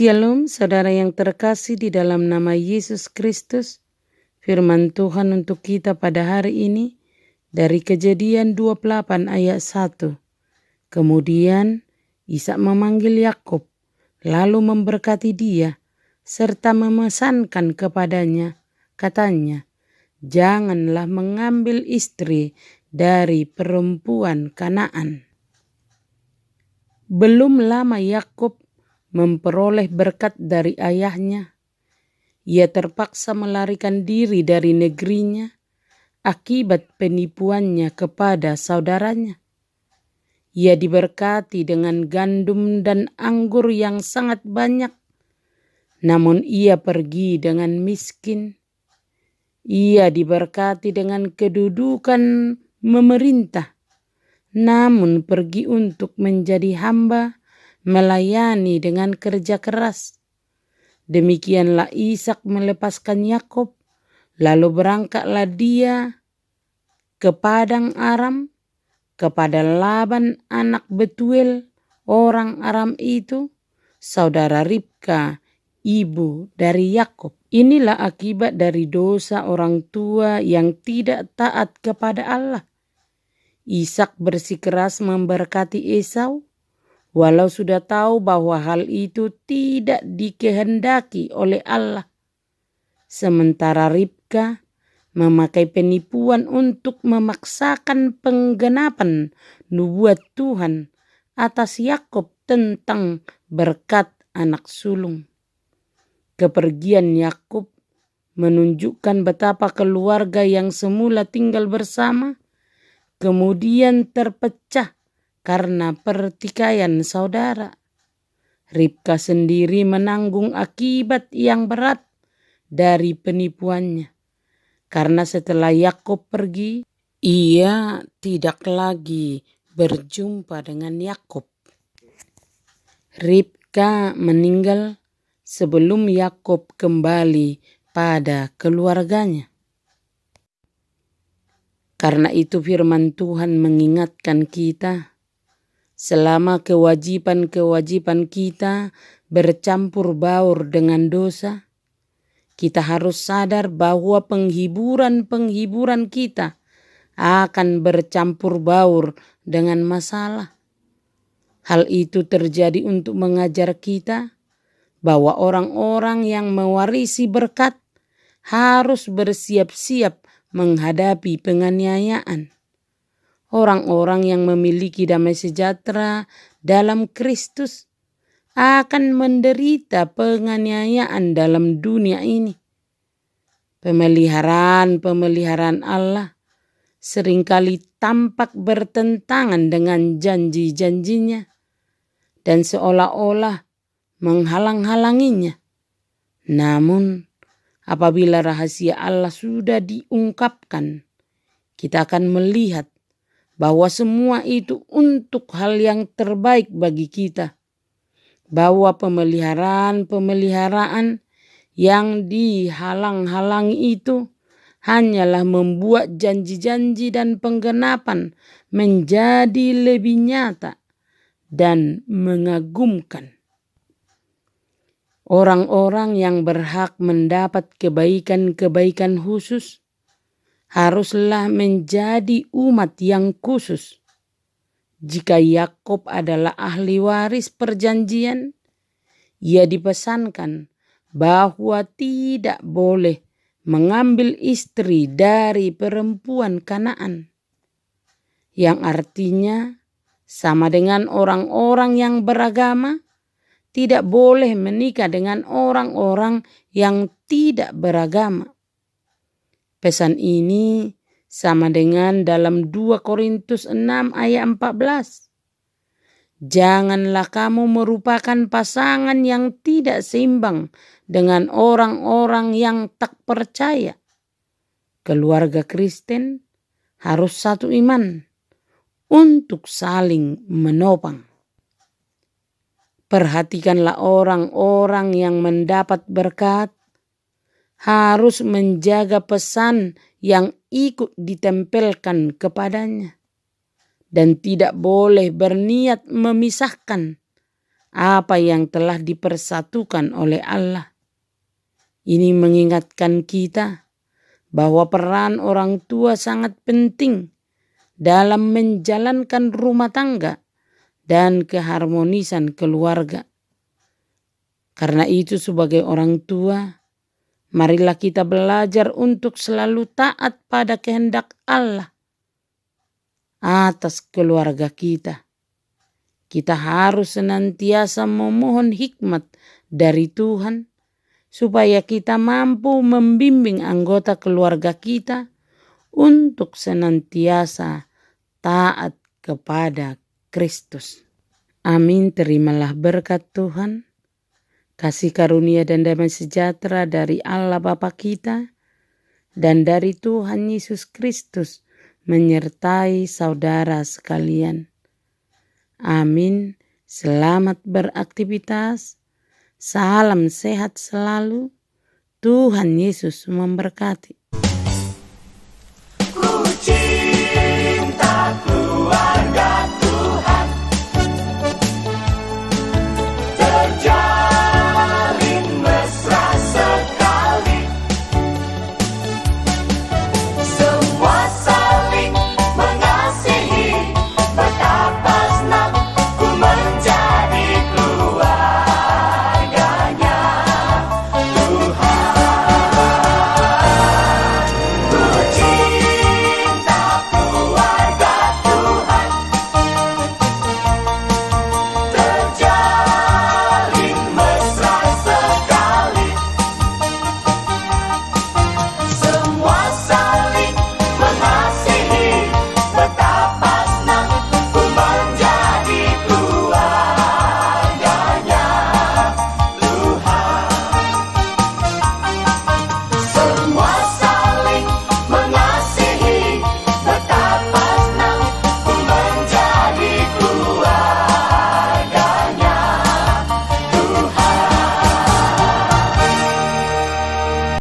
Shalom, saudara yang terkasih di dalam nama Yesus Kristus. Firman Tuhan untuk kita pada hari ini dari Kejadian 28 ayat 1. Kemudian Ishak memanggil Yakub, lalu memberkati dia, serta memesankan kepadanya, katanya, "Janganlah mengambil istri dari perempuan Kanaan." Belum lama Yakub memperoleh berkat dari ayahnya. Ia terpaksa melarikan diri dari negerinya akibat penipuannya kepada saudaranya. Ia diberkati dengan gandum dan anggur yang sangat banyak, namun ia pergi dengan miskin. Ia diberkati dengan kedudukan memerintah, namun pergi untuk menjadi hamba, melayani dengan kerja keras. Demikianlah Ishak melepaskan Yakub, lalu berangkatlah dia ke padang Aram, kepada Laban anak Betuel, orang Aram itu, saudara Ribka, ibu dari Yakub. Inilah akibat dari dosa orang tua yang tidak taat kepada Allah. Ishak bersikeras memberkati Esau, walau sudah tahu bahwa hal itu tidak dikehendaki oleh Allah. Sementara Ribka memakai penipuan untuk memaksakan penggenapan nubuat Tuhan atas Yakub tentang berkat anak sulung. Kepergian Yakub menunjukkan betapa keluarga yang semula tinggal bersama kemudian terpecah karena pertikaian saudara. Ribka sendiri menanggung akibat yang berat dari penipuannya. Karena setelah Yakub pergi, ia tidak lagi berjumpa dengan Yakub. Ribka meninggal sebelum Yakub kembali pada keluarganya. Karena itu firman Tuhan mengingatkan kita, selama kewajiban-kewajiban kita bercampur baur dengan dosa, kita harus sadar bahwa penghiburan-penghiburan kita akan bercampur baur dengan masalah. Hal itu terjadi untuk mengajar kita bahwa orang-orang yang mewarisi berkat harus bersiap-siap menghadapi penganiayaan. Orang-orang yang memiliki damai sejahtera dalam Kristus akan menderita penganiayaan dalam dunia ini. Pemeliharaan Allah seringkali tampak bertentangan dengan janji-janjinya dan seolah-olah menghalang-halanginya. Namun, apabila rahasia Allah sudah diungkapkan, kita akan melihat bahwa semua itu untuk hal yang terbaik bagi kita. Bahwa pemeliharaan yang dihalang-halangi itu hanyalah membuat janji-janji dan penggenapan menjadi lebih nyata dan mengagumkan. Orang-orang yang berhak mendapat kebaikan-kebaikan khusus haruslah menjadi umat yang khusus. Jika Yakub adalah ahli waris perjanjian, ia dipesankan bahwa tidak boleh mengambil istri dari perempuan Kanaan, yang artinya sama dengan orang-orang yang beragama tidak boleh menikah dengan orang-orang yang tidak beragama. Pesan ini sama dengan dalam 2 Korintus 6 ayat 14. Janganlah kamu merupakan pasangan yang tidak seimbang dengan orang-orang yang tak percaya. Keluarga Kristen harus satu iman untuk saling menopang. Perhatikanlah orang-orang yang mendapat berkat harus menjaga pesan yang ikut ditempelkan kepadanya dan tidak boleh berniat memisahkan apa yang telah dipersatukan oleh Allah. Ini mengingatkan kita bahwa peran orang tua sangat penting dalam menjalankan rumah tangga dan keharmonisan keluarga. Karena itu sebagai orang tua, marilah kita belajar untuk selalu taat pada kehendak Allah atas keluarga kita. Kita harus senantiasa memohon hikmat dari Tuhan supaya kita mampu membimbing anggota keluarga kita untuk senantiasa taat kepada Kristus. Amin. Terimalah berkat Tuhan, kasih karunia dan damai sejahtera dari Allah Bapa kita dan dari Tuhan Yesus Kristus menyertai saudara sekalian. Amin. Selamat beraktivitas. Salam sehat selalu. Tuhan Yesus memberkati.